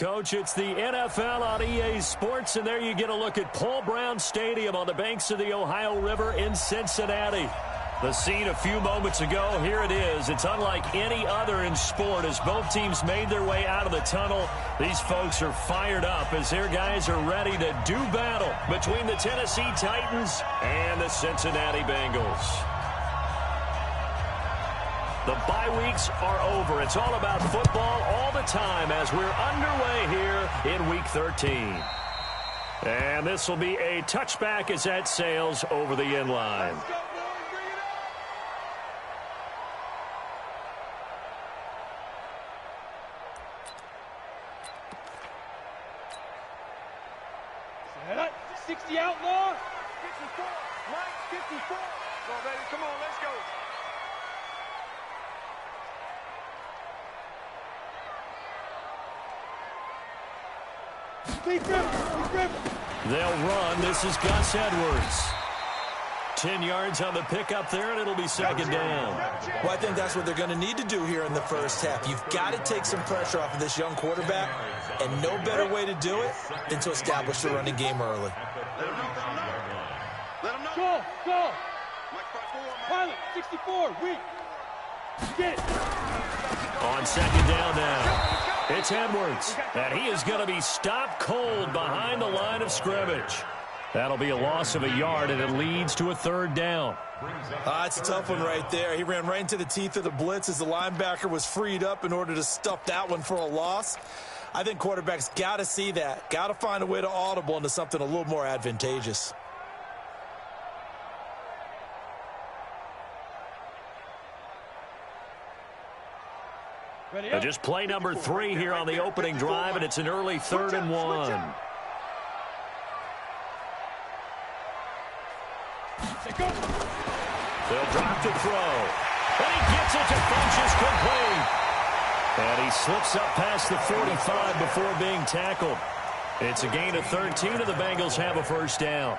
Coach, it's the NFL on EA Sports, and there you get a look at Paul Brown Stadium on the banks of the Ohio River in Cincinnati. The scene a few moments ago, here it is. It's unlike any other in sport as both teams made their way out of the tunnel. These folks are fired up as their guys are ready to do battle between the Tennessee Titans and the Cincinnati Bengals. The bye weeks are over. It's all about football all the time as we're underway here in Week 13. And this will be a touchback as that sails over the end line. Set up. 60 outlaw. 54. Mike, 54. Go, baby. Come on, let's go. They'll run. This is Gus Edwards. 10 yards on the pickup there, and it'll be second down. Well, I think that's what they're going to need to do here in the first half. You've got to take some pressure off of this young quarterback, and no better way to do it than to establish the running game early. Go, go. Pilot, 64, weak. Get it. On second down now. It's Edwards, and he is going to be stopped cold behind the line of scrimmage. That'll be a loss of a yard, and it leads to a third down. It's a tough one right there. He ran right into the teeth of the blitz as the linebacker was freed up in order to stuff that one for a loss. I think quarterbacks got to see that, got to find a way to audible into something a little more advantageous. Just play number 3 here on the opening drive, and it's an early 3rd and 1. They'll drop to throw. And he gets it to Funchess complete. And he slips up past the 45 before being tackled. It's a gain of 13, and the Bengals have a first down.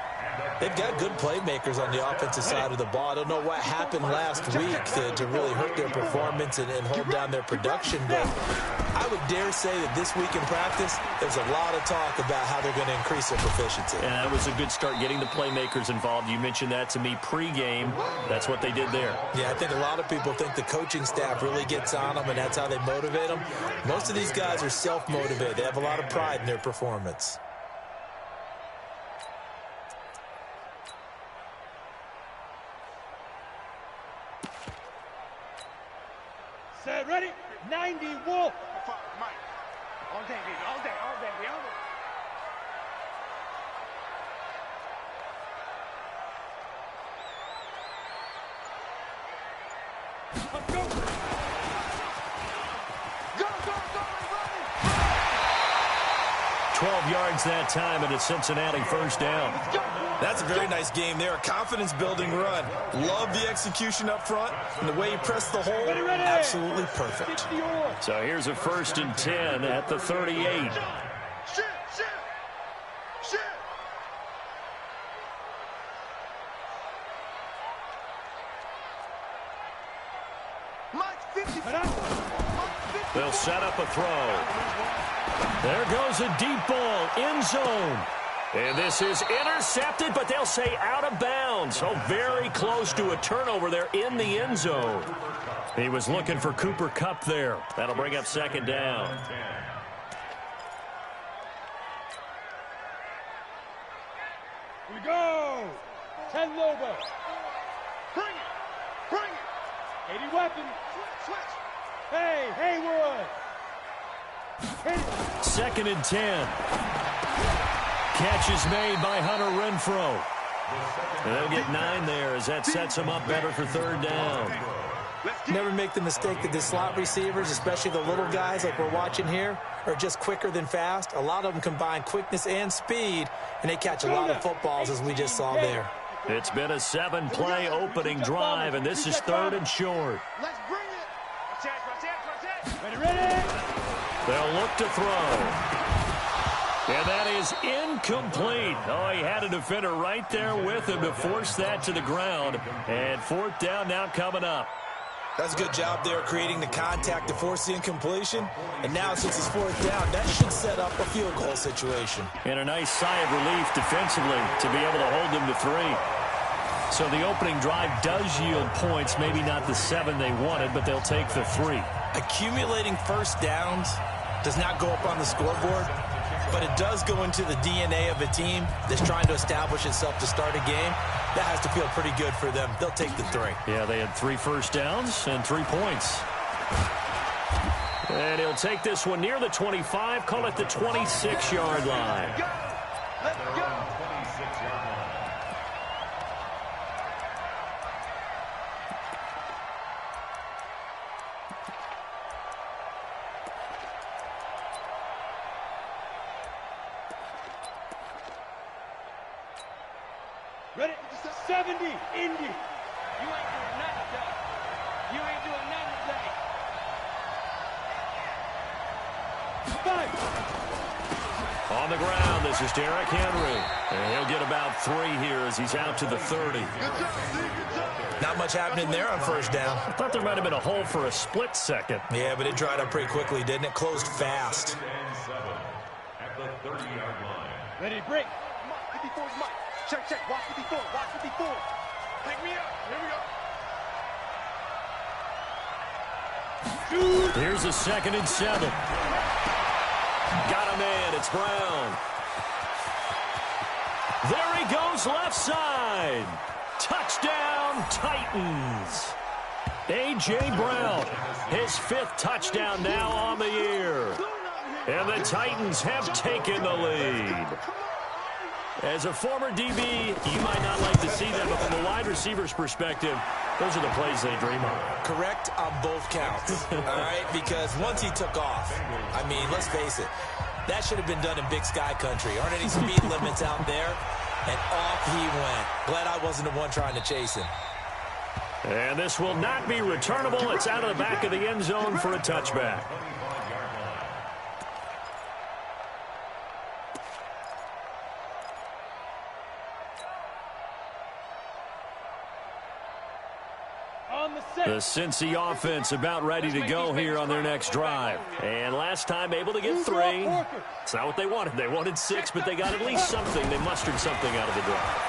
They've got good playmakers on the offensive side of the ball. I don't know what happened last week to really hurt their performance and hold down their production, but I would dare say that this week in practice, there's a lot of talk about how they're going to increase their proficiency. And that was a good start getting the playmakers involved. You mentioned that to me pregame. That's what they did there. Yeah, I think a lot of people think the coaching staff really gets on them, and that's how they motivate them. Most of these guys are self-motivated. They have a lot of pride in their performance. Set, ready? 90, Wolf. Mike. All day, baby. All day, all day, baby. All day. Let's go. Go, go, go, run. 12 yards that time, and a Cincinnati first down. That's a very nice game there. A confidence-building run. Love the execution up front. And the way he pressed the hole, absolutely perfect. So here's a 1st and 10 at the 38. Shit, shit, shit. Mike, 50. They'll set up a throw. There goes a deep ball, end zone. And this is intercepted, but they'll say out of bounds. So very close to a turnover there in the end zone. He was looking for Cooper Kupp there. That'll bring up second down. Here we go. 10 Lobo. Bring it. Bring it. 80 weapon. Switch. Hey, Haywood. Hit it. 2nd and 10. Catch is made by Hunter Renfrow. And they'll get 9 there as that sets them up better for third down. Never make the mistake that the slot receivers, especially the little guys like we're watching here, are just quicker than fast. A lot of them combine quickness and speed, and they catch a lot of footballs as we just saw there. It's been a 7-play opening drive, and this is 3rd and short. Let's bring it. Watch it. Ready, ready. They'll look to throw. And that is incomplete. Oh, he had a defender right there with him to force that to the ground. And 4th down now coming up. That's a good job there creating the contact to force the incompletion. And now since it's fourth down, that should set up a field goal situation. And a nice sigh of relief defensively to be able to hold them to 3. So the opening drive does yield points, maybe not the 7 they wanted, but they'll take the 3. Accumulating first downs does not go up on the scoreboard, but it does go into the DNA of a team that's trying to establish itself to start a game. That has to feel pretty good for them. They'll take the 3. Yeah, they had 3 first downs and 3 points. And he'll take this one near the 25, call it the 26-yard line. Let's go. Ready? 70, Indy. You ain't doing nothing today. You ain't doing nothing today. 5. On the ground, this is Derrick Henry. And he'll get about 3 here as he's out to the 30. Not much happening there on first down. I thought there might have been a hole for a split second. Yeah, but it dried up pretty quickly, didn't it? Closed fast. At the 30-yard line. Ready to break. Mike, 54 is Mike. Check, check. Watch 54. Watch 54. Pick me up. Here we go. Here's a 2nd and 7. Got a man. It's Brown. There he goes, left side. Touchdown, Titans. A.J. Brown, his 5th touchdown now on the year. And the Titans have taken the lead. As a former DB, you might not like to see that, but from a wide receiver's perspective, those are the plays they dream of. Correct on both counts, all right? Because once he took off, I mean, let's face it, that should have been done in Big Sky country. Aren't any speed limits out there? And off he went. Glad I wasn't the one trying to chase him. And this will not be returnable. It's out of the back of the end zone for a touchback. The Cincy offense about ready to go here on their next drive. And last time able to get 3. It's not what they wanted. They wanted 6, but they got at least something. They mustered something out of the drive.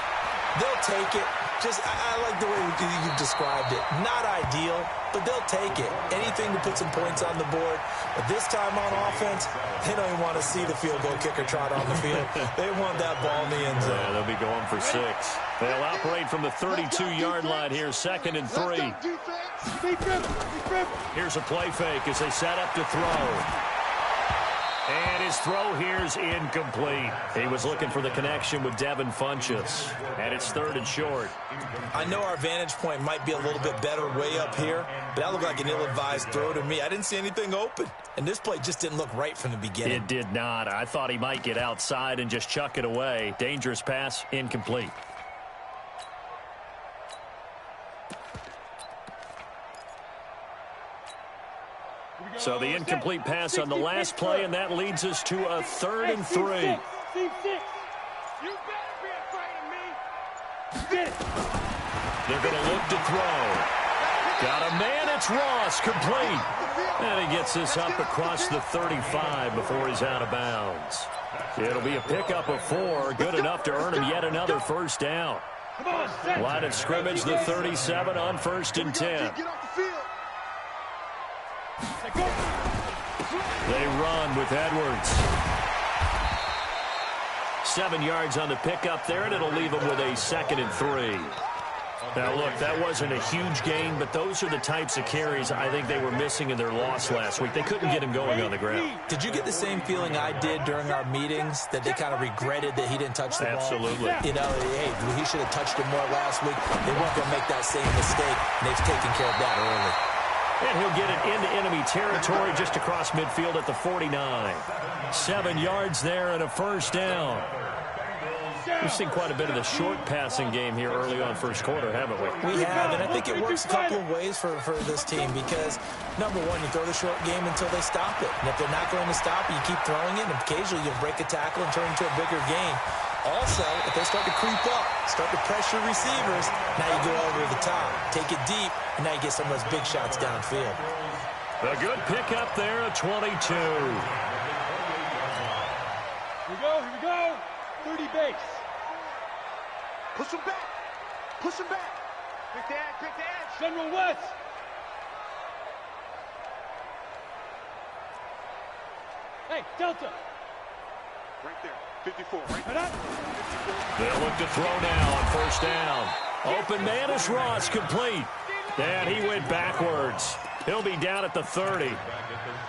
They'll take it. I like the way you described it. Not ideal, but they'll take it. Anything to put some points on the board. But this time on offense, they don't even want to see the field goal kicker trot on the field. They want that ball in the end zone. Yeah, they'll be going for 6. They'll operate from the 32-yard line here, 2nd and 3. Here's a play fake as they set up to throw. And his throw here's incomplete. He was looking for the connection with Devin Funchess. And it's 3rd and short. I know our vantage point might be a little bit better way up here, but that looked like an ill-advised throw to me. I didn't see anything open. And this play just didn't look right from the beginning. It did not. I thought he might get outside and just chuck it away. Dangerous pass, incomplete. So the incomplete pass on the last play, and that leads us to a 3rd and 3. You better be afraid of me. They're going to look to throw. Got a man, it's Ross, complete. And he gets this up across the 35 before he's out of bounds. It'll be a pickup of 4, good enough to earn him yet another first down. Line of scrimmage, the 37 on 1st and 10. They run with Edwards. 7 yards on the pickup there, and it'll leave them with a 2nd and 3. Now, look, that wasn't a huge gain, but those are the types of carries I think they were missing in their loss last week. They couldn't get him going on the ground. Did you get the same feeling I did during our meetings, that they kind of regretted that he didn't touch the ball? Absolutely. You know, hey, he should have touched it more last week. They weren't going to make that same mistake, and they've taken care of that early. And he'll get it into enemy territory just across midfield at the 49. 7 yards there and a first down. We've seen quite a bit of the short passing game here early on first quarter, haven't we? We have, and I think it works a couple of ways for this team because, number one, you throw the short game until they stop it. And if they're not going to stop it, you keep throwing it, and occasionally you'll break a tackle and turn into a bigger gain. Also, if they start to creep up, Start to pressure receivers. Now you go over the top. Take it deep, and now you get some of those big shots downfield. A good pickup there at 22. Here we go. 30 base. Push him back. Push him back. Quick to edge. General West. Hey, Delta. Right there. 54. Right Head up. They'll look to throw now on first down. Open man is Ross, complete. And he went backwards. He'll be down at the 30.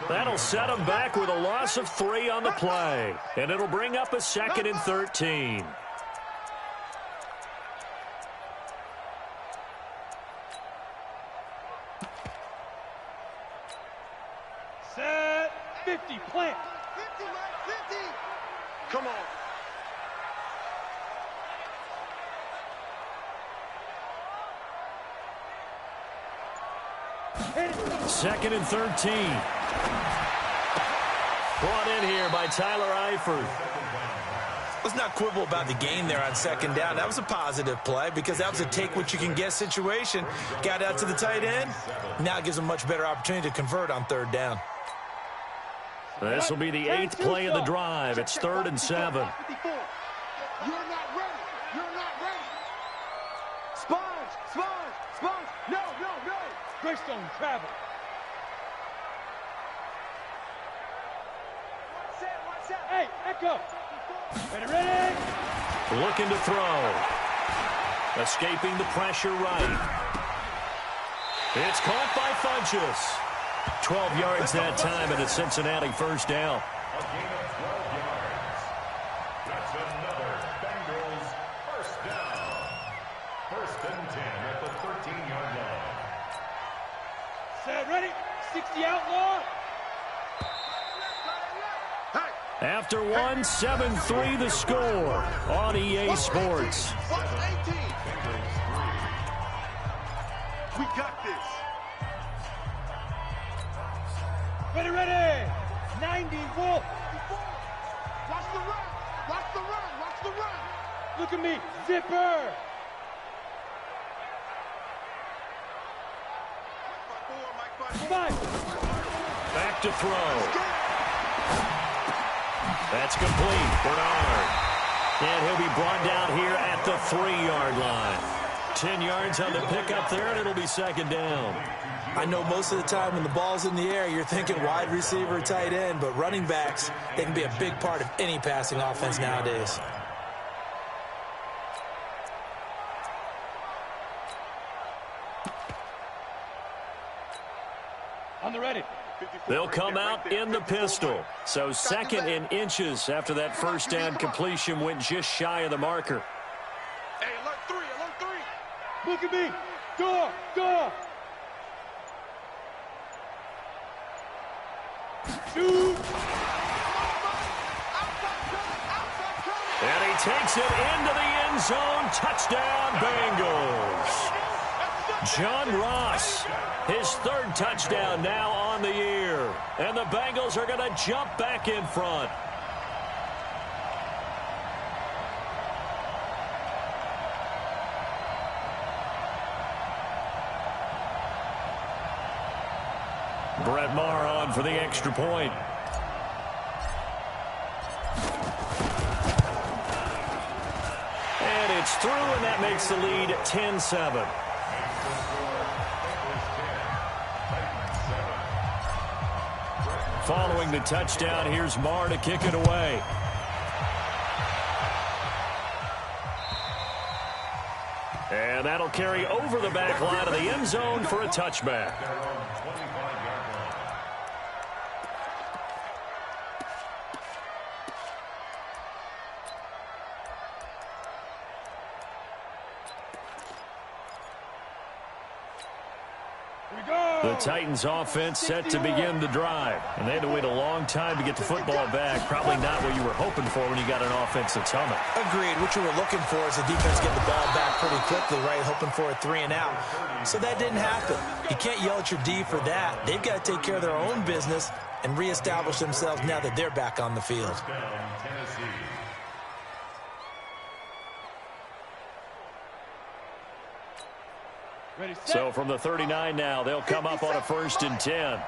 That'll set him back with a loss of 3 on the play. And it'll bring up a 2nd and 13. Set. 50. Plant. 50. Come on. Second and 13. Brought in here by Tyler Eifert. Let's not quibble about the gain there on second down. That was a positive play because that was a take-what-you-can-get situation. Got out to the tight end. Now it gives them a much better opportunity to convert on third down. This will be the 8th play of the drive. It's 3rd and 7. You're not ready. Sponge. No. Greystone travel. One set. Hey, Echo. Ready. Looking to throw. Escaping the pressure right. It's caught by Funchess. 12 yards that time, and a Cincinnati first down. A gain of 12 yards. That's another Bengals first down. 1st and 10 at the 13-yard line. Set. Ready. 60 outlaw. After one, 7-3 the score on EA Sports. Watch 18. We got this. Ready. 90. Wolf. Watch the run. Look at me. Zipper. Mike 5. Back to throw. That's complete. Bernard. And he'll be brought down here at the 3-yard line. 10 yards on the pickup there, and it'll be 2nd down. I know most of the time when the ball's in the air, you're thinking wide receiver, tight end, but running backs, they can be a big part of any passing offense nowadays. On the ready. They'll come out in the pistol. So 2nd and inches after that first down completion went just shy of the marker. Hey, alert 3. Look at me. Door. Shoot. And he takes it into the end zone. Touchdown, Bengals. John Ross, his 3rd touchdown now on the year. And the Bengals are going to jump back in front. Brett Maher on for the extra point. And it's through, and that makes the lead 10-7. Following the touchdown, here's Maher to kick it away. And that'll carry over the back line of the end zone for a touchback. The Titans offense set to begin the drive. And they had to wait a long time to get the football back. Probably not what you were hoping for when you got an offensive tunnel. Agreed. What you were looking for is the defense getting the ball back pretty quickly, right? Hoping for a 3 and out. So that didn't happen. You can't yell at your D for that. They've got to take care of their own business and reestablish themselves now that they're back on the field. So from the 39 now, they'll come up on a 1st and 10.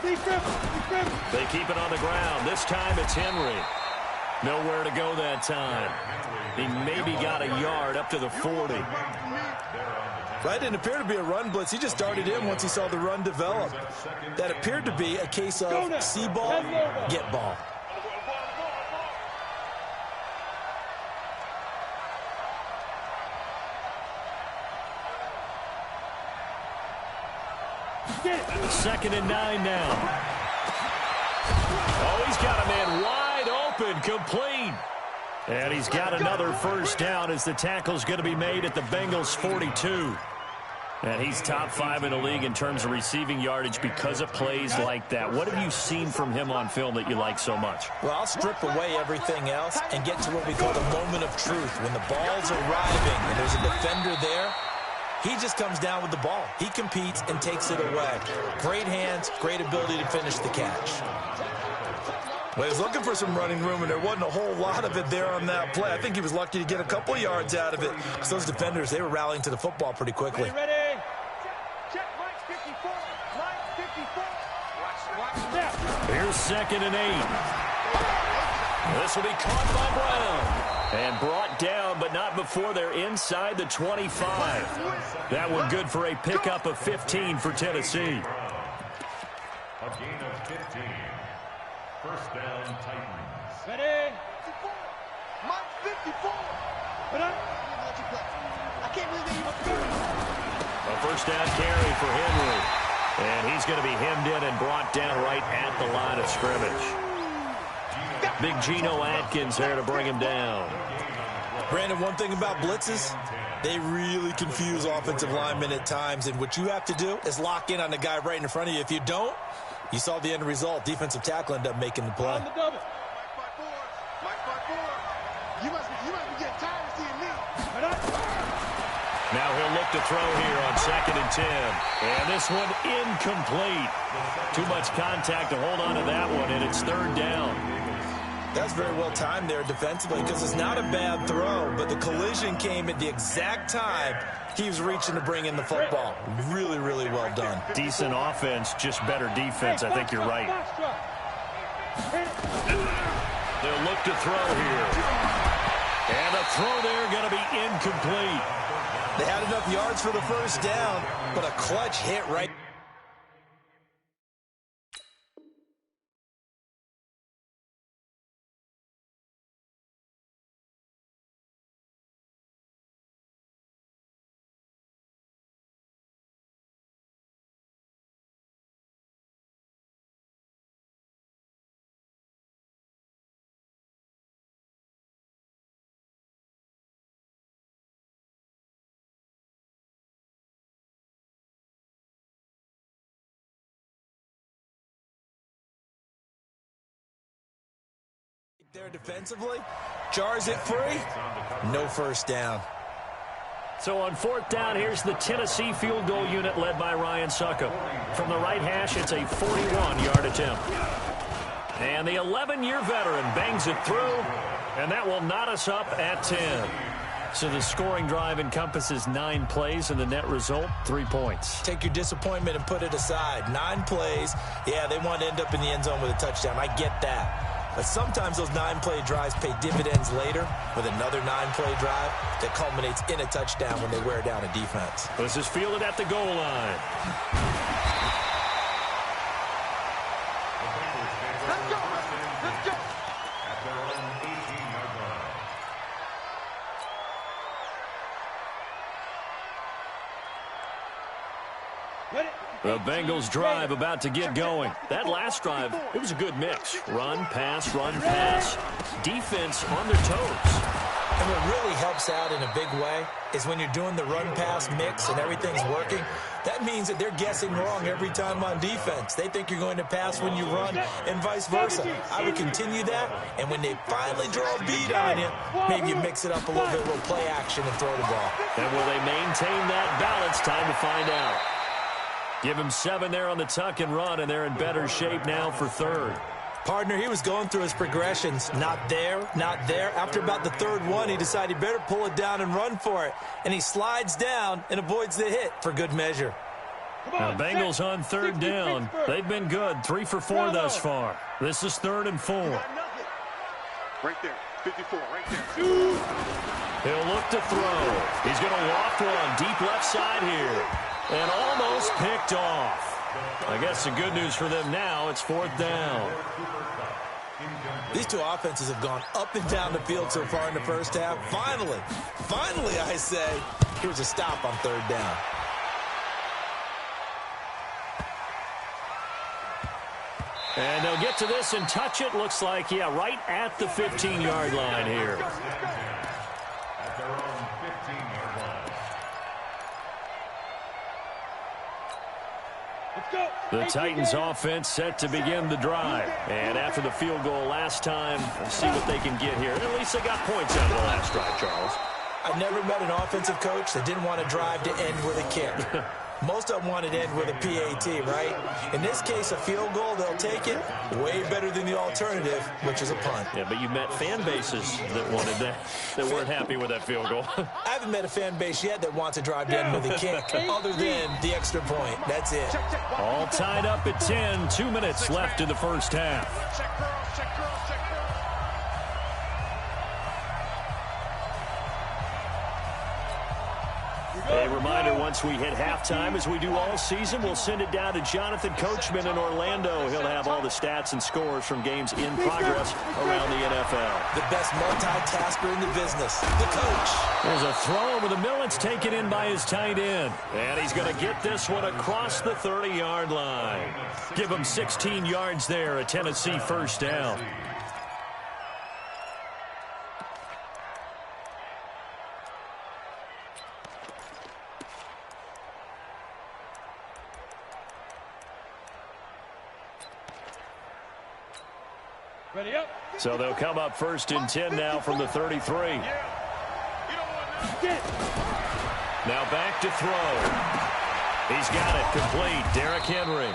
They keep it on the ground. This time it's Henry. Nowhere to go that time. He maybe got a yard up to the 40. That didn't appear to be a run blitz. He just darted in once he saw the run develop. That appeared to be a case of see ball, get ball. Second and 9 now. Oh, he's got a man wide open, complete. And he's got another 1st down as the tackle's going to be made at the Bengals 42. And he's top 5 in the league in terms of receiving yardage because of plays like that. What have you seen from him on film that you like so much? Well, I'll strip away everything else and get to what we call the moment of truth. When the ball's arriving and there's a defender there, he just comes down with the ball. He competes and takes it away. Great hands, great ability to finish the catch. Well, he was looking for some running room, and there wasn't a whole lot of it there on that play. I think he was lucky to get a couple yards out of it. So those defenders, they were rallying to the football pretty quickly. Ready. Check Mike 54. Mike 54. Watch. Here's 2nd and 8. This will be caught by Brown. And brought down, but not before they're inside the 25. That one good for a pickup of 15 for Tennessee. A gain of 15. 1st down, Titans. Ready. Mike 54. Put up. I can't believe they even A 1st down carry for Henry. And he's going to be hemmed in and brought down right at the line of scrimmage. Big Geno Atkins there to bring him down. Brandon, one thing about blitzes, they really confuse offensive linemen at times. And what you have to do is lock in on the guy right in front of you. If you don't, you saw the end result. Defensive tackle ended up making the play. On the double. Mike 54. You must be getting tired of seeing me. Put up. Now he'll look to throw here on 2nd and 10. And this one incomplete. Too much contact to hold on to that one, and it's 3rd down. That's very well timed there defensively because it's not a bad throw, but the collision came at the exact time he was reaching to bring in the football. Really, really well done. Decent offense, just better defense. I think you're right. They'll look to throw here. And the throw there going to be incomplete. They had enough yards for the 1st down, but a clutch hit right. There defensively, jars it free, no 1st down. So on 4th down, here's the Tennessee field goal unit led by Ryan Succop. From the right hash, it's a 41-yard attempt. And the 11-year veteran bangs it through, and that will knot us up at 10. So the scoring drive encompasses 9 plays, and the net result, 3 points. Take your disappointment and put it aside. 9 plays, yeah, they want to end up in the end zone with a touchdown. I get that. But sometimes those 9-play drives pay dividends later with another 9-play drive that culminates in a touchdown when they wear down a defense. This is fielded at the goal line. Let's go. Let's go. At their own 18-yard line. Ready. The Bengals drive about to get going. That last drive, it was a good mix. Run, pass, defense on their toes. And what really helps out in a big way is when you're doing the run-pass mix and everything's working, that means that they're guessing wrong every time on defense. They think you're going to pass when you run and vice versa. I would continue that, and when they finally draw a bead on you, maybe you mix it up a little bit, a little play action and throw the ball. And will they maintain that balance? Time to find out. Give him 7 there on the tuck and run, and they're in better shape now for 3rd. Partner, he was going through his progressions. Not there, not there. After about the third one, he decided he better pull it down and run for it. And he slides down and avoids the hit for good measure. Now, Bengals on third down. They've been good, 3 for 4 thus far. This is 3rd and 4. Right there, 54, right there. He'll look to throw. He's going to loft one deep left side here. And almost picked off. I guess the good news for them now, it's 4th down. These two offenses have gone up and down the field so far in the first half. Finally, I say, here's a stop on 3rd down. And they'll get to this and touch it. Looks like, yeah, right at the 15-yard line here. At their own 15-yard line. Let's go. The Titans offense set to begin the drive. And after the field goal last time, we'll see what they can get here. At least they got points out of the last drive, Charles. I've never met an offensive coach that didn't want to drive to end with a kick. Most of them want to end with a PAT, right? In this case, a field goal, they'll take it. Way better than the alternative, which is a punt. Yeah, but you met fan bases that wanted that weren't happy with that field goal. I haven't met a fan base yet that wants to drive to end with a kick, other than the extra point. That's it. All tied up at 10, 2 minutes left in the first half. Check girls, check girls, check girls. A reminder, once we hit halftime, as we do all season, we'll send it down to Jonathan Coachman in Orlando. He'll have all the stats and scores from games in progress around the NFL. The best multitasker in the business, the coach. There's a throw over the middle. It's taken in by his tight end. And he's going to get this one across the 30-yard line. Give him 16 yards there, a Tennessee first down. Ready up. So they'll come up 1st and 10 now from the 33. Now back to throw. He's got it complete. Derrick Henry.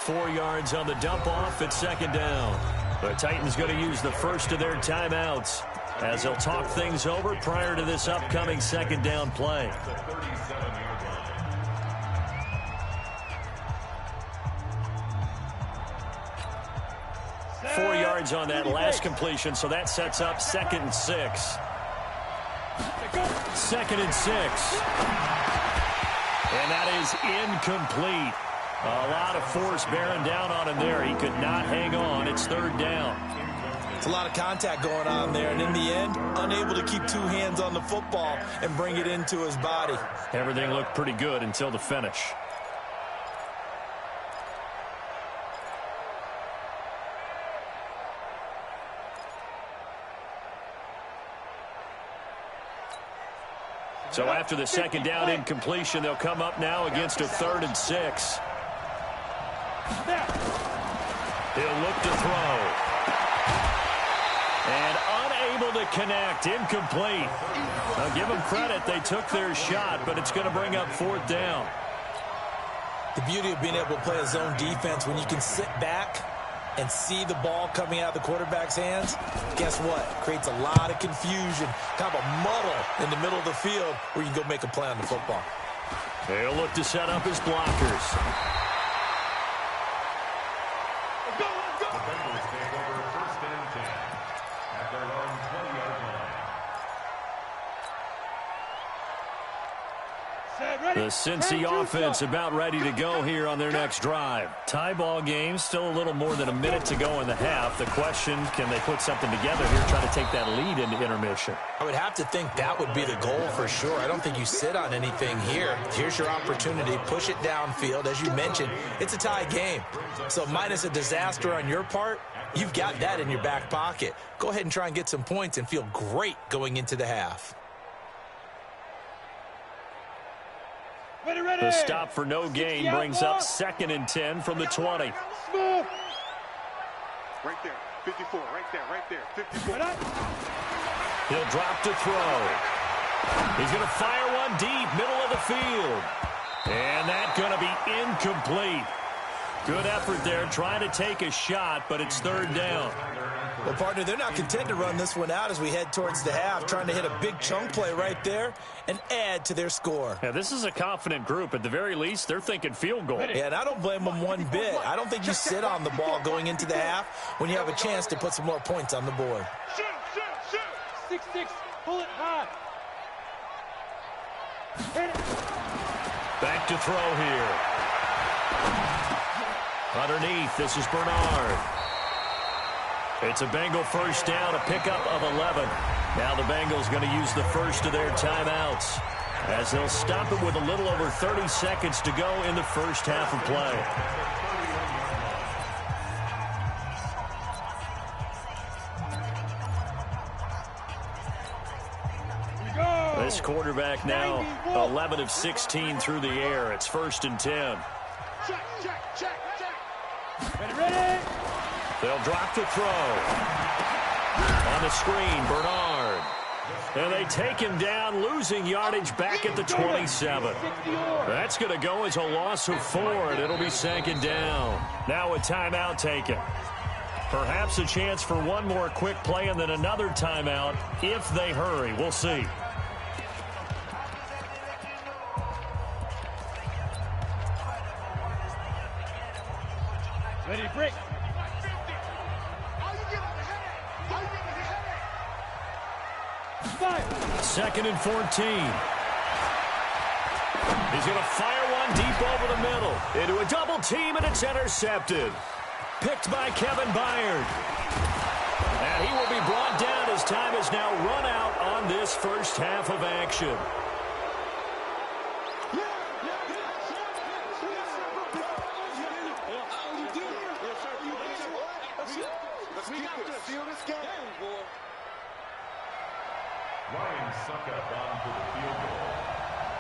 4 yards on the dump off at 2nd down. The Titans going to use the first of their timeouts as they'll talk things over prior to this upcoming 2nd down play. 4 yards on that last completion, so that sets up 2nd and 6. 2nd and 6. And that is incomplete. A lot of force bearing down on him there. He could not hang on. It's 3rd down. It's a lot of contact going on there, and in the end, unable to keep 2 hands on the football and bring it into his body. Everything looked pretty good until the finish. So after the 2nd down incompletion, they'll come up now against a 3rd and 6. He'll look to throw. And unable to connect. Incomplete. Now give them credit. They took their shot, but it's going to bring up 4th down. The beauty of being able to play a zone defense when you can sit back and see the ball coming out of the quarterback's hands, guess what? Creates a lot of confusion, kind of a muddle in the middle of the field where you can go make a play on the football. They'll look to set up his blockers. The Bengals take over 1st and 10 at their own 20-yard line. The Cincy offense about ready to go here on their next drive. Tie ball game, still a little more than a minute to go in the half. The question, can they put something together here, try to take that lead into intermission? I would have to think that would be the goal for sure. I don't think you sit on anything here. Here's your opportunity. Push it downfield. As you mentioned, it's a tie game. So minus a disaster on your part, you've got that in your back pocket. Go ahead and try and get some points and feel great going into the half. The stop for no gain brings up 2nd and 10 from the 20. Right there, 54, right there, 54. He'll drop to throw. He's going to fire one deep, middle of the field. And that's going to be incomplete. Good effort there, trying to take a shot, but it's third down. Well, partner, they're not content to run this one out as we head towards the half, trying to hit a big chunk play right there and add to their score. Yeah, this is a confident group. At the very least, they're thinking field goal. Yeah, and I don't blame them one bit. I don't think you sit on the ball going into the half when you have a chance to put some more points on the board. Shoot, shoot, shoot. 6-6, pull it high. Hit it. Back to throw here. Underneath, this is Bernard. It's a Bengal first down, a pickup of 11. Now the Bengals going to use the first of their timeouts as they'll stop it with a little over 30 seconds to go in the first half of play. This quarterback now 11 of 16 through the air. It's 1st and 10. Check, check, check, check. Ready, ready. They'll drop the throw. On the screen, Bernard. And they take him down, losing yardage back at the 27. That's going to go as a loss of 4, and it'll be 2nd down. Now a timeout taken. Perhaps a chance for one more quick play and then another timeout if they hurry. We'll see. Ready, break. 2nd and 14. He's going to fire one deep over the middle. Into a double team, and it's intercepted. Picked by Kevin Byard. And he will be brought down as time has now run out on this first half of action. Ryan Suckup on for the field goal.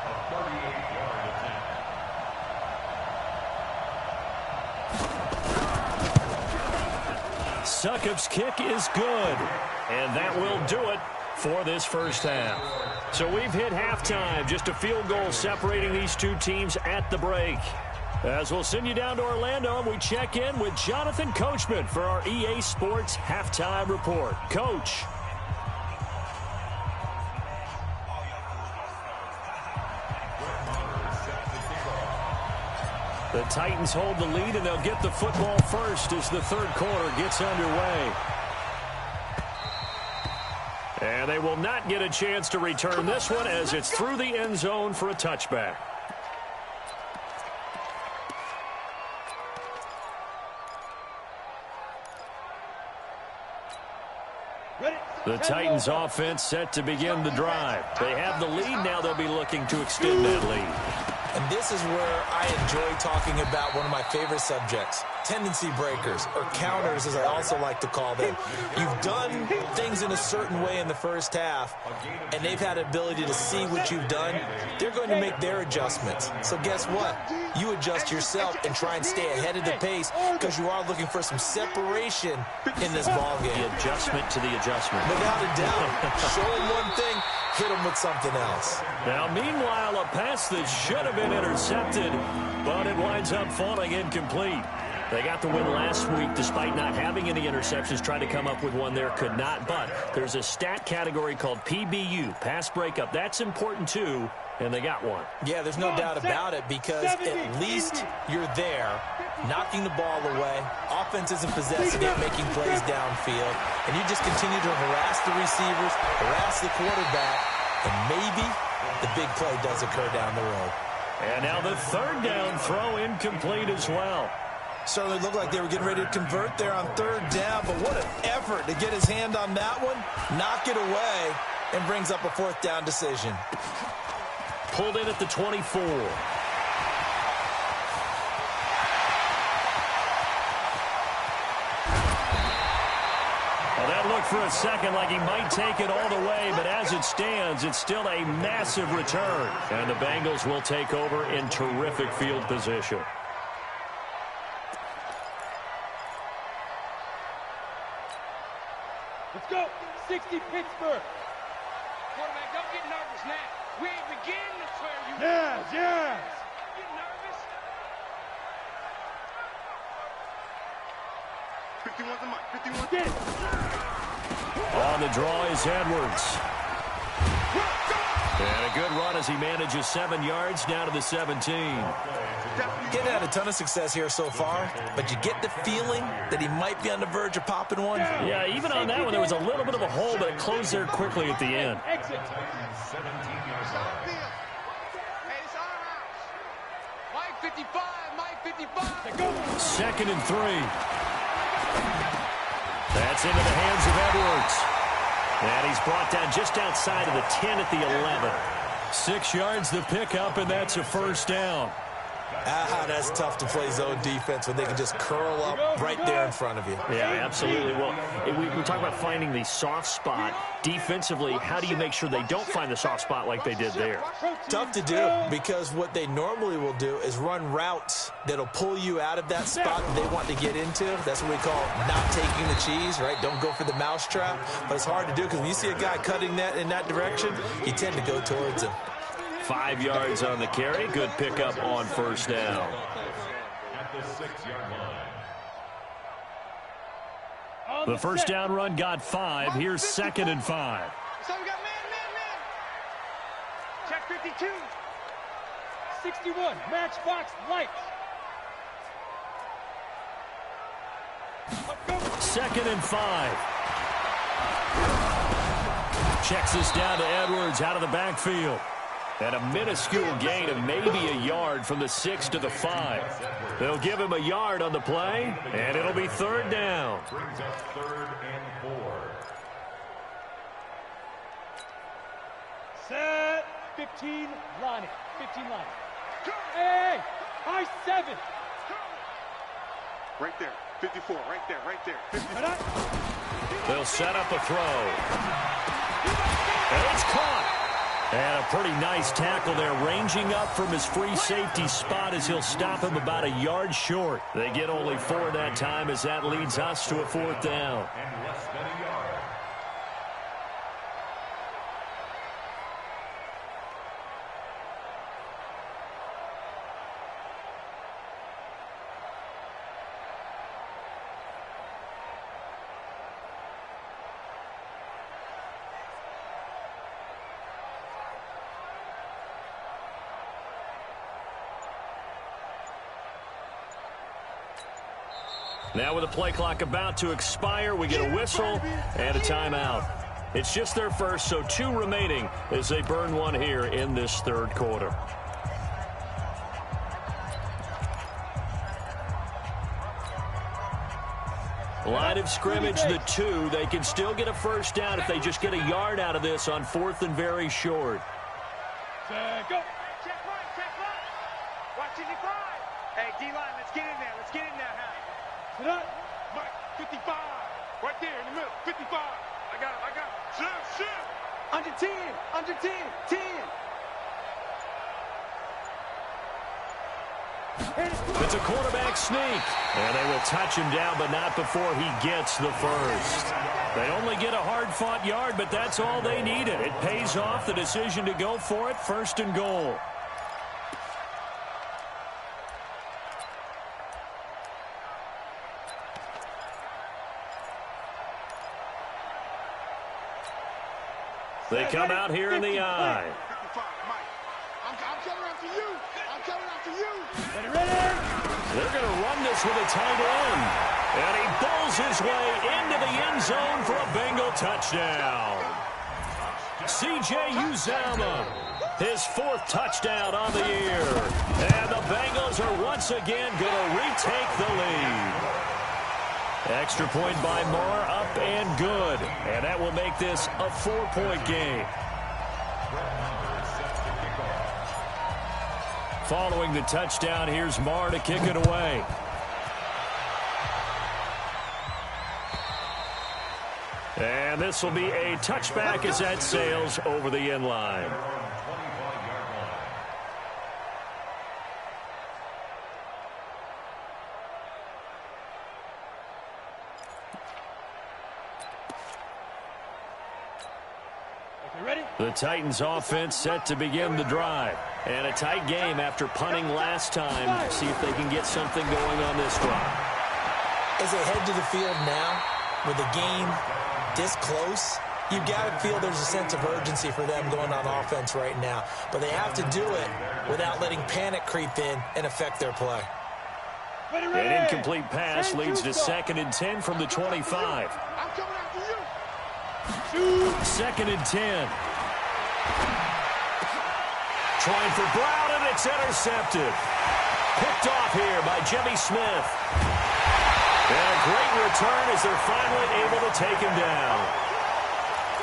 A 38-yard attempt. Suckup's kick is good. And that will do it for this first half. So we've hit halftime. Just a field goal separating these two teams at the break. As we'll send you down to Orlando, we check in with Jonathan Coachman for our EA Sports Halftime Report. Coach. The Titans hold the lead, and they'll get the football first as the third quarter gets underway. And they will not get a chance to return this one as it's through the end zone for a touchback. The Titans offense set to begin the drive. They have the lead. Now they'll be looking to extend that lead. And this is where I enjoy talking about one of my favorite subjects, tendency breakers, or counters as I also like to call them. You've done things in a certain way in the first half, and they've had ability to see what you've done. They're going to make their adjustments. So guess what? You adjust yourself and try and stay ahead of the pace because you are looking for some separation in this ballgame. The adjustment to the adjustment. Without a doubt. Show them one thing, hit them with something else. Now, meanwhile, a pass that should have been intercepted, but it winds up falling incomplete. They got the win last week despite not having any interceptions. Tried to come up with one there, could not. But there's a stat category called PBU, pass breakup. That's important, too, and they got one. Yeah, there's no doubt about it because at least you're there, knocking the ball away. Offense isn't possessing it, making plays downfield. And you just continue to harass the receivers, harass the quarterback, and maybe the big play does occur down the road. And now the third down throw incomplete as well. Certainly looked like they were getting ready to convert there on third down, but what an effort to get his hand on that one, knock it away, and brings up a fourth down decision. Pulled in at the 24. Well, that looked for a second like he might take it all the way, but as it stands, it's still a massive return. And the Bengals will take over in terrific field position. Let's go. 60 Pittsburgh. Quarterback, don't get nervous now. We ain't beginning to swear you. Yes, yes. Don't get nervous. 51's a mic. 51's Get it. On the draw is Edwards. And a good run as he manages 7 yards down to the 17. Getting had a ton of success here so far, but you get the feeling that he might be on the verge of popping one. Yeah, even on that one, there was a little bit of a hole, but it closed there quickly at the end. Exit. 17 yards Hey, line. it's our house. Mike 55, Mike 55. Go. 2nd and 3. That's into the hands of Edwards. And he's brought down just outside of the 10 at the 11. 6 yards the pickup, and that's a first down. That's tough to play zone defense when they can just curl up right there in front of you. Yeah, absolutely. Well, we talk about finding the soft spot. Defensively, how do you make sure they don't find the soft spot like they did there? Tough to do, because what they normally will do is run routes that'll pull you out of that spot that they want to get into. That's what we call not taking the cheese, right? Don't go for the mousetrap. But it's hard to do because when you see a guy cutting that in that direction, you tend to go towards him. 5 yards on the carry. Good pickup on first down. At the 6-yard line. The first down run got 5. Here's 2nd and 5. So we got man. Check 52. 61. Matchbox lights. Let's go. 2nd and 5. Checks this down to Edwards out of the backfield. And a minuscule gain of maybe a yard from the 6 to the 5. They'll give him a yard on the play, and it'll be 3rd down. Brings up 3rd and 4. Set. 15 line. 15 line. Hey, high 7. Right there. 54. Right there. 54. They'll set up a throw. And it's caught. And a pretty nice tackle there, ranging up from his free safety spot as he'll stop him about a yard short. They get only 4 that time as that leads us to a 4th down. And less than a yard. Now with the play clock about to expire, we get a whistle and a timeout. It's just their first, so 2 remaining as they burn one here in this 3rd quarter. Line of scrimmage, the 2. They can still get a first down if they just get a yard out of this on 4th and very short. Go. Check right. Watch 55. Hey, D-line, let's get in there. Hal. Sit up. Mike 55. Right there in the middle. 55. I got him. Shit. Under 10. 10. It's a quarterback sneak, and they will touch him down, but not before he gets the first. They only get a hard-fought yard, but that's all they needed. It pays off the decision to go for it, 1st and goal. They come out here in the I. 55. Mike. I'm coming after you. Ready. They're going to run this with a tight end. And he bowls his way into the end zone for a Bengal touchdown. C.J. Uzomah, his 4th touchdown on the year. And the Bengals are once again going to retake the lead. Extra point by Moore, up and good. And that will make this a 4-point game. Following the touchdown, here's Moore to kick it away. And this will be a touchback as that sails over the end line. The Titans offense set to begin the drive. And a tight game after punting last time. See if they can get something going on this drive. As they head to the field now, with the game this close, you've got to feel there's a sense of urgency for them going on offense right now. But they have to do it without letting panic creep in and affect their play. An incomplete pass leads to 2nd and 10 from the 25. I'm coming after you. 2nd and 10. Trying for Brown, and it's intercepted. Picked off here by Jimmy Smith. And a great return as they're finally able to take him down.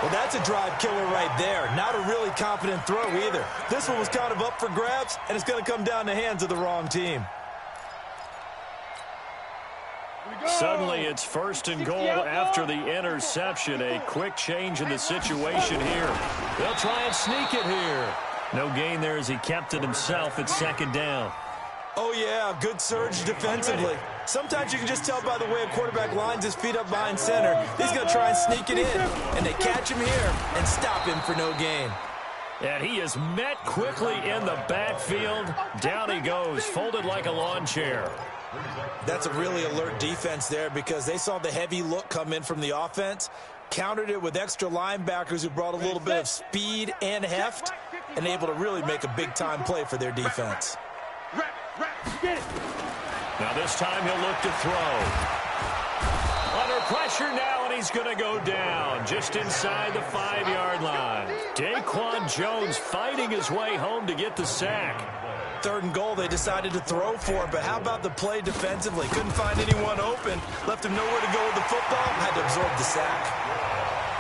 Well, that's a drive killer right there. Not a really confident throw either. This one was kind of up for grabs, and it's going to come down the hands of the wrong team. Suddenly it's 1st and goal after the interception. A quick change in the situation here. They'll try and sneak it here. No gain there as he kept it himself at 2nd down. Oh, yeah, good surge defensively. Sometimes you can just tell by the way a quarterback lines his feet up behind center. He's going to try and sneak it in, and they catch him here and stop him for no gain. And he is met quickly in the backfield. Down he goes, folded like a lawn chair. That's a really alert defense there because they saw the heavy look come in from the offense, countered it with extra linebackers who brought a little bit of speed and heft, and able to really make a big-time play for their defense. Now this time he'll look to throw. Under pressure now, and he's going to go down just inside the 5-yard line. Daquan Jones fighting his way home to get the sack. 3rd and goal, they decided to throw for it, but how about the play defensively? Couldn't find anyone open, left him nowhere to go with the football, had to absorb the sack.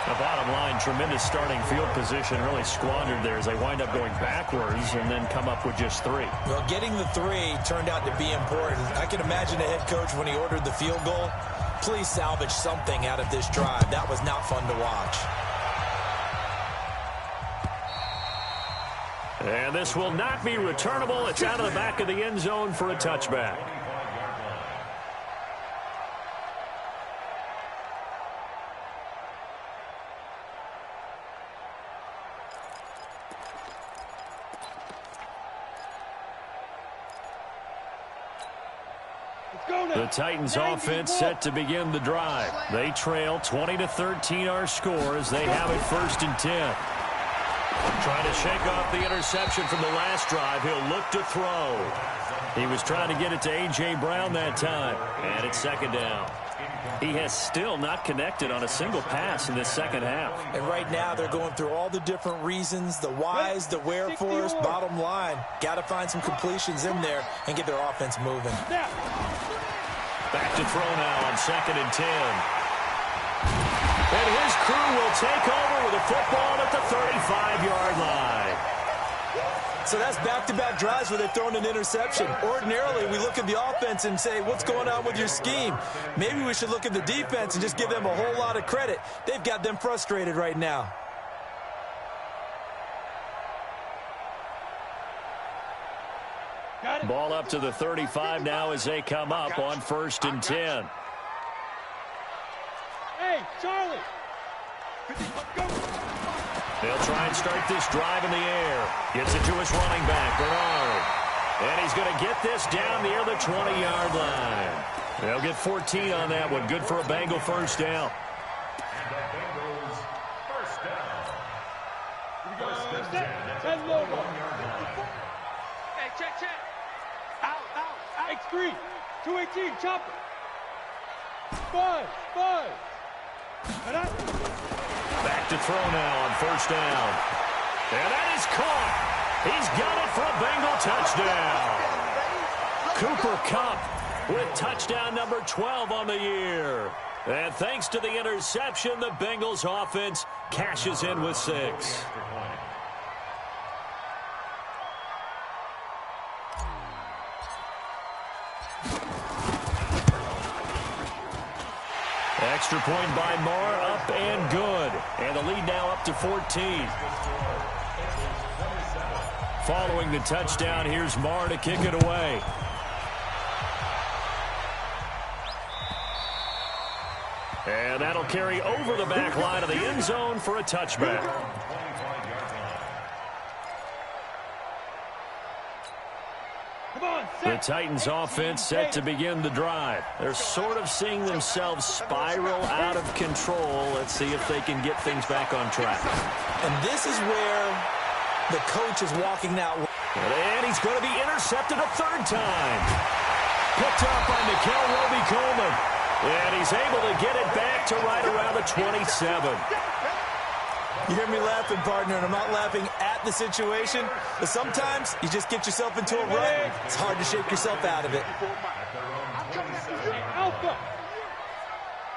The bottom line, tremendous starting field position, really squandered there as they wind up going backwards and then come up with just 3. Well, getting the 3 turned out to be important. I can imagine the head coach when he ordered the field goal. Please salvage something out of this drive. That was not fun to watch. And this will not be returnable. It's out of the back of the end zone for a touchback. The Titans offense set to begin the drive. They trail 20-13 our score as they have it 1st and 10. Trying to shake off the interception from the last drive. He'll look to throw. He was trying to get it to A.J. Brown that time. And it's 2nd down. He has still not connected on a single pass in this 2nd half. And right now they're going through all the different reasons, the whys, the wherefores, bottom line. Got to find some completions in there and get their offense moving. Back to throw now on 2nd and 10. And his crew will take over with a football at the 35-yard line. So that's back-to-back drives where they've thrown an interception. Ordinarily, we look at the offense and say, what's going on with your scheme? Maybe we should look at the defense and just give them a whole lot of credit. They've got them frustrated right now. Ball up to the 35 now as they come up on 1st and 10. Hey, Charlie. They'll try and start this drive in the air. Gets it to his running back, Bernard. And he's going to get this down near the 20-yard line. They'll get 14 on that one. Good for a Bengal 1st down. And the Bengals 1st down. 1st and 10 at the 1-yard line. Hey, check. Out. X3. 218, chopper. 5. Back to throw now on 1st down. And that is caught. He's got it for a Bengal touchdown. Cooper Kupp with touchdown number 12 on the year. And thanks to the interception, the Bengals offense cashes in with 6. Extra point by Marr, up and good. And the lead now up to 14. Following the touchdown, here's Marr to kick it away. And that'll carry over the back line of the end zone for a touchback. Come on, The Titans offense set to begin the drive. They're sort of seeing themselves spiral out of control. Let's see if they can get things back on track. And this is where the coach is walking out. And he's going to be intercepted a third time. Picked up by Nickel Roby-Coleman. And he's able to get it back to right around the 27. You hear me laughing, partner, and I'm not laughing at the situation. But sometimes you just get yourself into a rut. It's hard to shake yourself out of it. Alpha.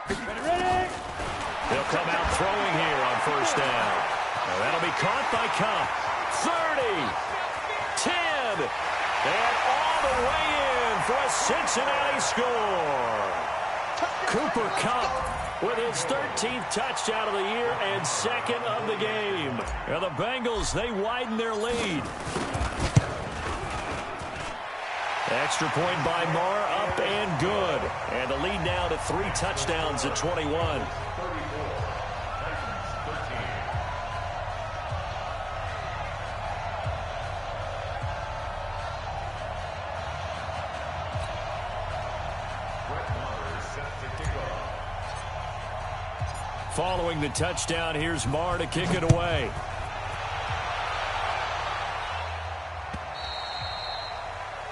Ready? They'll come out throwing here on first down. And that'll be caught by Kupp. 30, 10, and all the way in for a Cincinnati score. Cooper Kupp with his 13th touchdown of the year and second of the game. And the Bengals, they widen their lead. Extra point by Marr, up and good. And the lead now to 3 touchdowns at 21. Following the touchdown, here's Marr to kick it away.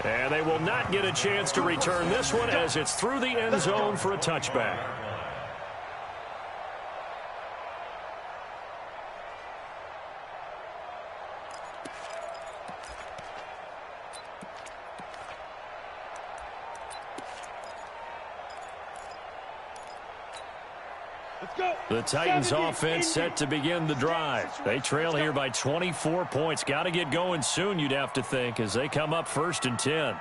And they will not get a chance to return this one as it's through the end zone for a touchback. The Titans offense set to begin the drive. They trail here by 24 points. Got to get going soon, you'd have to think, as they come up 1st and 10.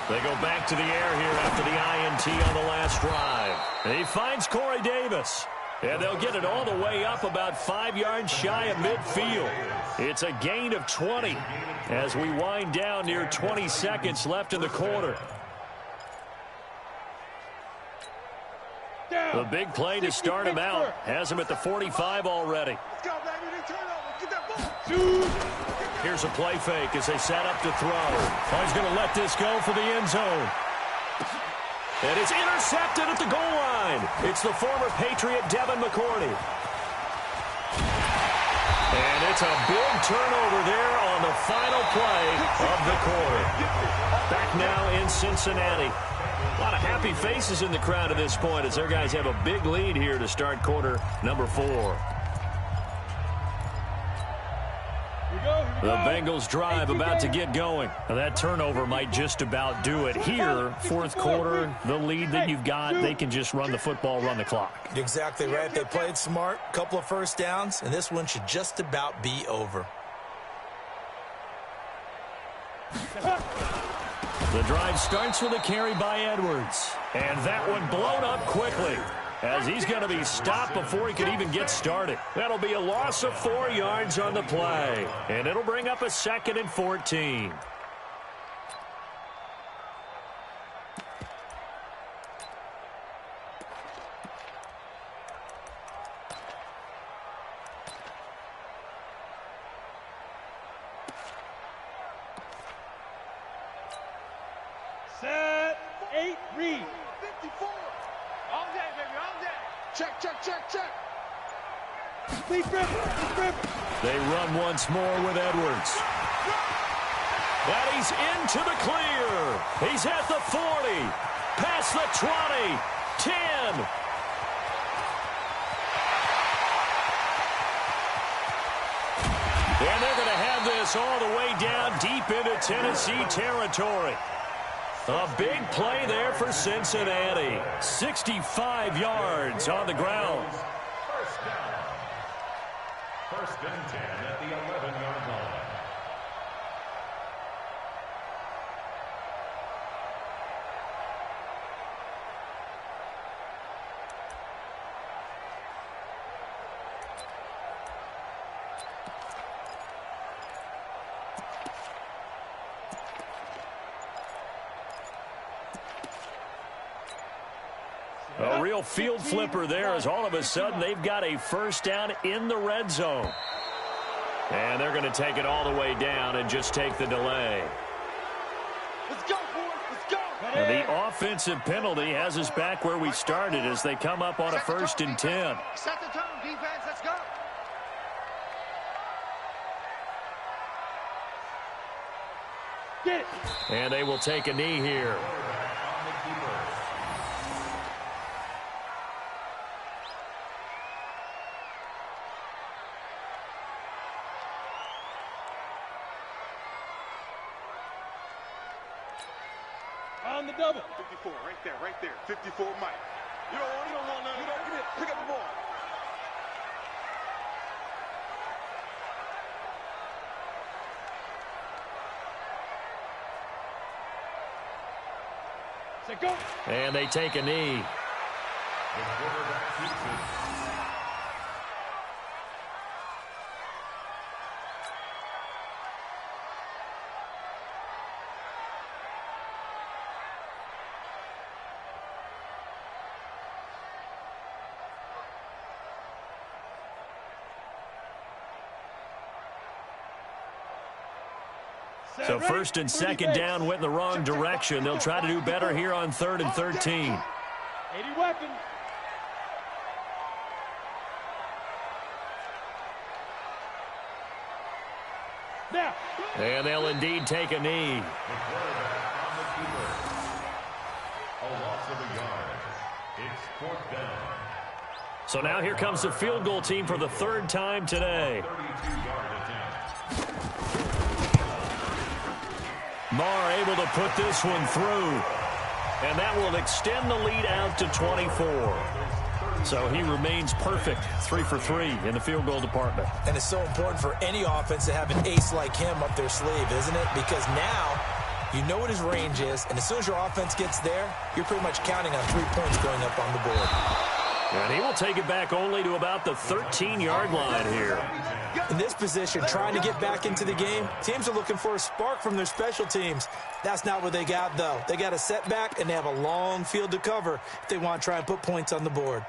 They go back to the air here after the INT on the last drive. He finds Corey Davis. And they'll get it all the way up about 5 yards shy of midfield. It's a gain of 20 as we wind down near 20 seconds left in the quarter. The big play to start him out. Has him at the 45 already. Here's a play fake as they set up to throw. Oh, he's going to let this go for the end zone. And it's intercepted at the goal line. It's the former Patriot Devin McCourty. And it's a big turnover there on the final play of the quarter. Back now in Cincinnati. A lot of happy faces in the crowd at this point as their guys have a big lead here to start quarter number 4. The Bengals drive about to get going. Now that turnover might just about do it. Here, 4th quarter, the lead that you've got, they can just run the football, run the clock. Exactly right. They played smart, couple of first downs, and this one should just about be over. The drive starts with a carry by Edwards. And that one blown up quickly as he's going to be stopped before he can even get started. That'll be a loss of 4 yards on the play. And it'll bring up a 2nd and 14. Set, 8, read. 54. All day, baby, all day. Check, check, check, check. Lead River. They run once more with Edwards. And he's into the clear. He's at the 40. Past the 20. 10. And they're going to have this all the way down deep into Tennessee territory. A big play there for Cincinnati. 65 yards on the ground. First down. 1st and 10 at the 11-yard line. A real field flipper there as all of a sudden they've got a first down in the red zone. And they're going to take it all the way down and just take the delay. Let's go, boys. Let's go. And the offensive penalty has us back where we started as they come up on a 1st and 10. Set the tone, defense. Let's go. Get it. And they will take a knee here. On the double. 54, right there. 54, Mike. You don't want none. You don't get it. Pick up the ball. Set go. And they take a knee. The quarterback keeps it. So 1st and 2nd down went in the wrong direction. They'll try to do better here on 3rd and 13. 80 weapon. Now. And they'll indeed take a knee. The quarterback on the keeper. A loss of a yard. It's 4th down. So now here comes the field goal team for the 3rd time today. 32-yard attempt. Marr able to put this one through. And that will extend the lead out to 24. So he remains perfect, 3 for 3 in the field goal department. And it's so important for any offense to have an ace like him up their sleeve, isn't it? Because now you know what his range is, and as soon as your offense gets there, you're pretty much counting on 3 points going up on the board. And he will take it back only to about the 13-yard line here. In this position, trying to get back into the game, teams are looking for a spark from their special teams. That's not what they got, though. They got a setback, and they have a long field to cover if they want to try and put points on the board.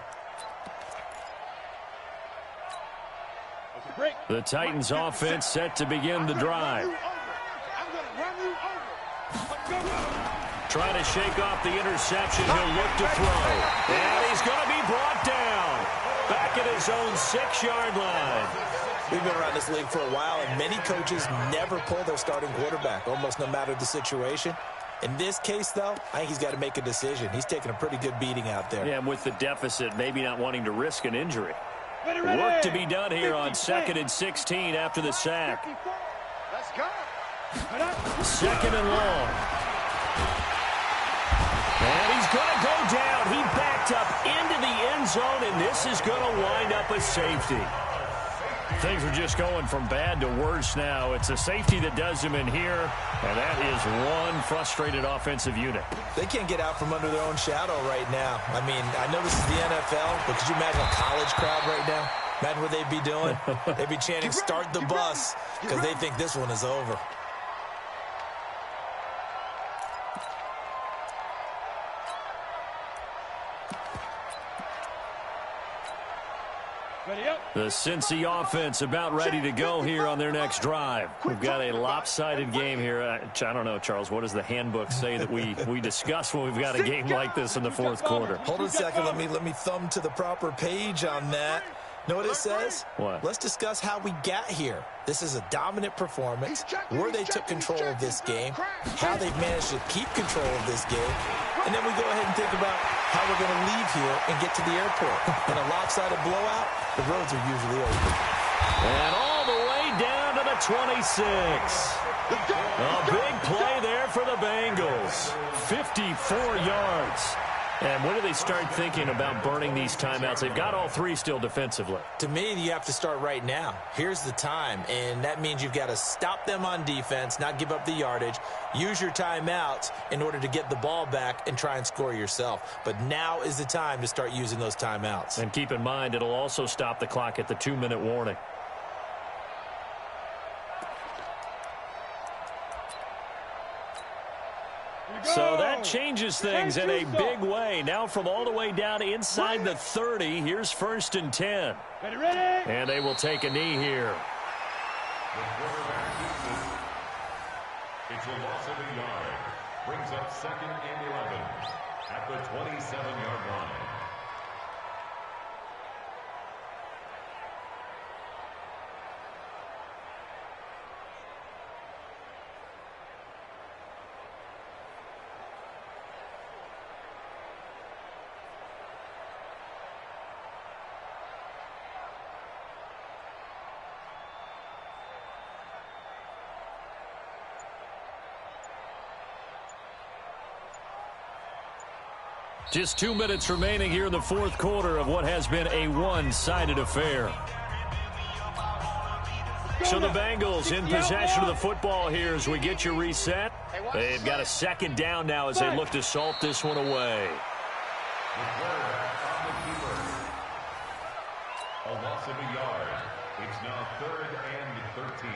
The Titans offense set to begin the drive. Trying to shake off the interception. He'll look to throw. And he's going to be brought down. Back at his own 6-yard line. We've been around this league for a while, and many coaches never pull their starting quarterback, almost no matter the situation. In this case, though, I think he's got to make a decision. He's taking a pretty good beating out there. Yeah, and with the deficit, maybe not wanting to risk an injury. Work to be done here on 2nd and 16 after the sack. Let's go. 2nd and long. And he's going to go down. He backed up into the end zone, and this is going to wind up a safety. Things are just going from bad to worse now. It's a safety that does him in here, and that is one frustrated offensive unit. They can't get out from under their own shadow right now. I mean, I know this is the NFL, but could you imagine a college crowd right now? Imagine what they'd be doing. They'd be chanting, "Start the bus," because they think this one is over. The Cincy offense about ready to go here on their next drive. We've got a lopsided game here. I don't know, Charles, what does the handbook say that we discuss when we've got a game like this in the 4th quarter? Hold on a second. Let me thumb to the proper page on that. Know what it says? What? Let's discuss how we got here. This is a dominant performance, where they took control of this game, how they've managed to keep control of this game, and then we go ahead and think about how we're going to leave here and get to the airport. In a lopsided blowout, the roads are usually open. And all the way down to the 26. A big play there for the Bengals. 54 yards. And when do they start thinking about burning these timeouts? They've got all 3 still defensively. To me, you have to start right now. Here's the time, and that means you've got to stop them on defense, not give up the yardage, use your timeouts in order to get the ball back and try and score yourself. But now is the time to start using those timeouts. And keep in mind, it'll also stop the clock at the 2-minute warning. So that changes things in a big way. Now from all the way down inside the 30, here's 1st and 10. Ready. And they will take a knee here. The quarterback keeps it. It's a loss of a yard. brings up 2nd and 11 at the 27-yard line. Just 2 minutes remaining here in the fourth quarter of what has been a one-sided affair. So the Bengals in possession of the football here as we get you reset. They've got a 2nd down now as they look to salt this one away. A loss of a yard. It's now 3rd and 13.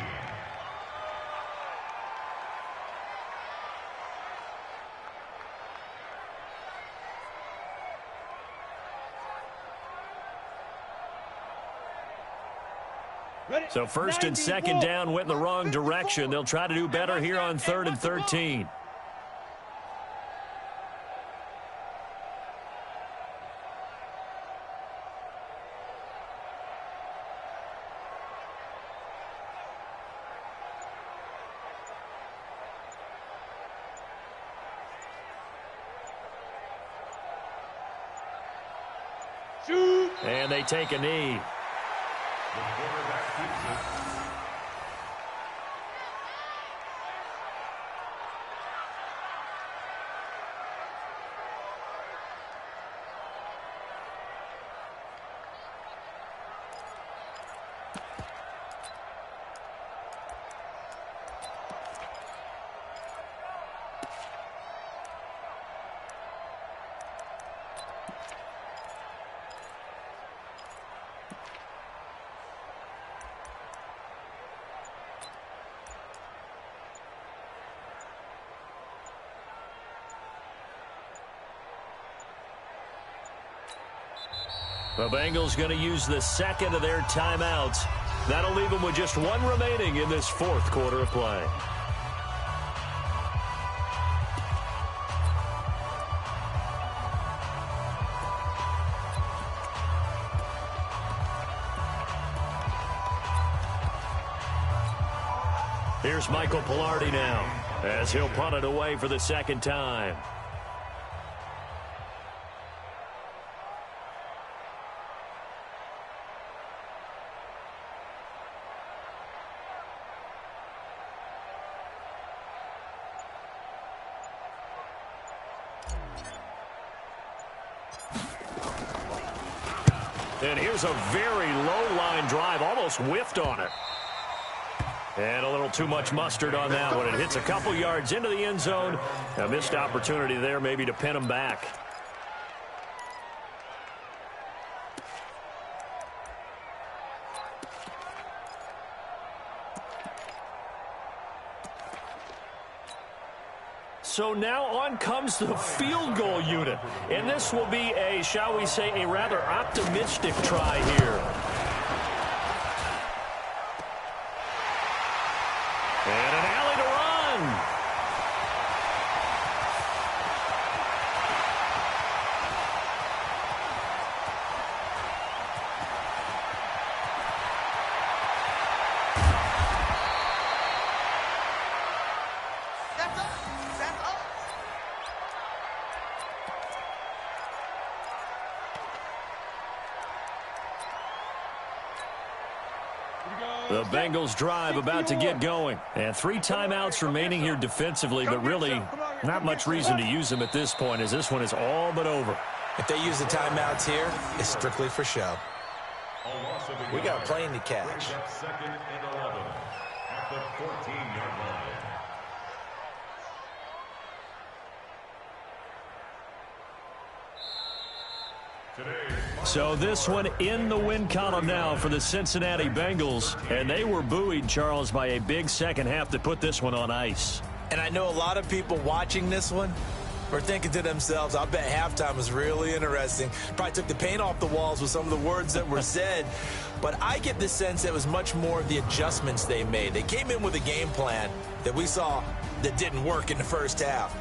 So 1st and 2nd down went in the wrong direction. They'll try to do better here on 3rd and 13. And they take a knee. The quarterback keeps it. The Bengals going to use the 2nd of their timeouts. That'll leave them with just 1 remaining in this fourth quarter of play. Here's Michael Pilardi now as he'll punt it away for the 2nd time. And here's a very low-line drive, almost whiffed on it. And a little too much mustard on that one. It hits a couple yards into the end zone. A missed opportunity there maybe to pin him back. So now on comes the field goal unit. And this will be a, shall we say, a rather optimistic try here. And an alley to run. The Bengals drive about to get going. And 3 timeouts remaining here defensively, but really not much reason to use them at this point as this one is all but over. If they use the timeouts here, it's strictly for show. We got a plane to catch. 2nd and 11 at the 14-yard line. So this one in the win column now for the Cincinnati Bengals. And they were buoyed, Charles, by a big second half to put this one on ice. And I know a lot of people watching this one were thinking to themselves, I bet halftime was really interesting. Probably took the paint off the walls with some of the words that were said. But I get the sense that it was much more of the adjustments they made. They came in with a game plan that we saw that didn't work in the first half.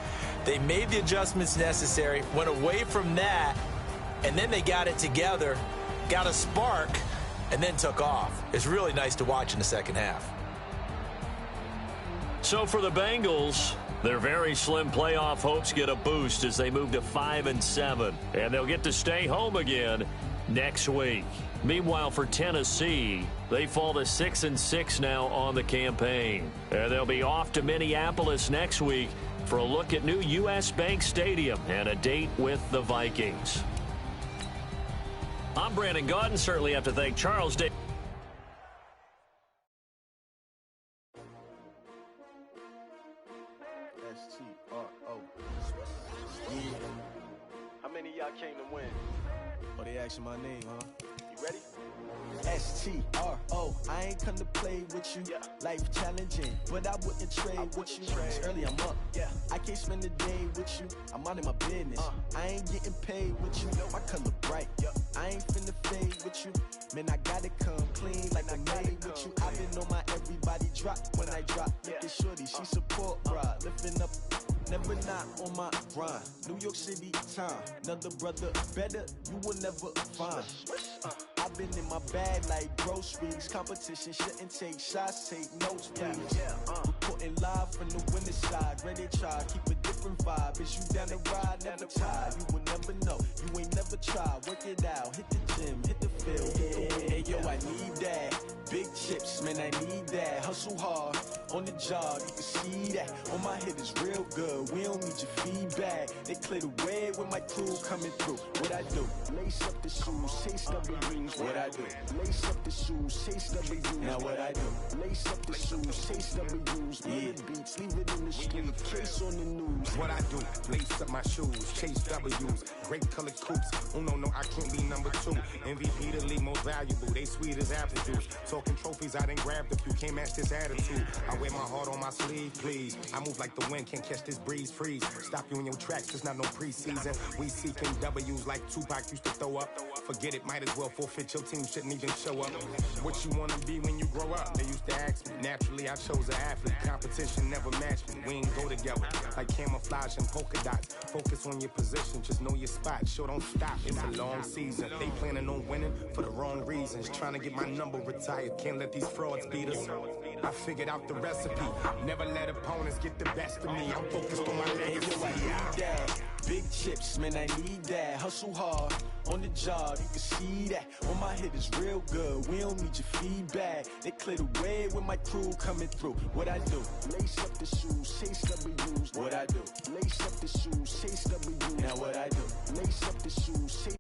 They made the adjustments necessary, went away from that, and then they got it together, got a spark, and then took off. It's really nice to watch in the second half. So for the Bengals, their very slim playoff hopes get a boost as they move to 5-7, and they'll get to stay home again next week. Meanwhile, for Tennessee, they fall to 6-6 now on the campaign. And they'll be off to Minneapolis next week for a look at new U.S. Bank Stadium and a date with the Vikings. I'm Brandon Gaudin. Certainly have to thank Charles Day. S-T-R-O. Yeah. How many of y'all came to win? Oh, they asking my name, huh? You ready? S-T-R-O. I ain't come to play with you. Yeah. Life challenging, but I wouldn't trade with you. It's early, I'm up. Yeah. I can't spend the day with you. I'm out in my business. I ain't getting paid with you. My color bright. Yeah. I ain't finna fade with you. Man, I gotta come clean like I made with you. I've been on my everybody drop when I drop. Look at shorty, she support, bruh. Lifting up. Never not on my grind. New York City time. Another brother better, you will never find. I've been in my bag like groceries. Competition shouldn't take shots, take notes, please. Reporting live from the winning side. Ready to try, keep a different vibe. Is you down the ride, never tired. You will never know, you ain't never tried. Work it out, hit the gym, hit the field. Hey yo, I need that. Big chips, man, I need that. Hustle hard, on the job, you can see that. On my head is real good, we don't need your feedback. They clear the way with my crew coming through. What I do? Lace up the shoes, chase W's. What I do? Lace up the shoes, chase W's. Now what I do? Lace up the shoes, chase W's. Yeah, beats, leave it in the street, case on the news. What I do? Lace up my shoes, chase W's. Great colored coops. Oh no, I can't be number 2. MVP the league most valuable. They sweet as apple juice. Talking trophies, I done grabbed a few. Can't match this attitude. I wear my heart on my sleeve, please. I move like the wind, can't catch this breeze. Freeze. Stop you in your tracks, there's not no preseason. We seeking W's like Tupac used to throw up. Forget it, might as well forfeit. Your team shouldn't even show up. What you wanna be when you grow up? They used to ask me. Naturally, I chose an athlete. Competition never matched me. We ain't go together like camouflage and polka dots. Focus on your position, just know your spot. Sure, don't stop. It's a long season. They planning on winning for the wrong reasons. Trying to get my number retired. Can't let these frauds beat us. I figured out the recipe. Never let opponents get the best of me. I'm focused on my legacy. I need that. Big chips, man, I need that. Hustle hard, on the job, you can see that. On my head is real good, we don't need your feedback. They clear the way with my crew coming through. What I do? Lace up the shoes, chase W's. What I do? Lace up the shoes, chase W's. Now what I do? Lace up the shoes, chase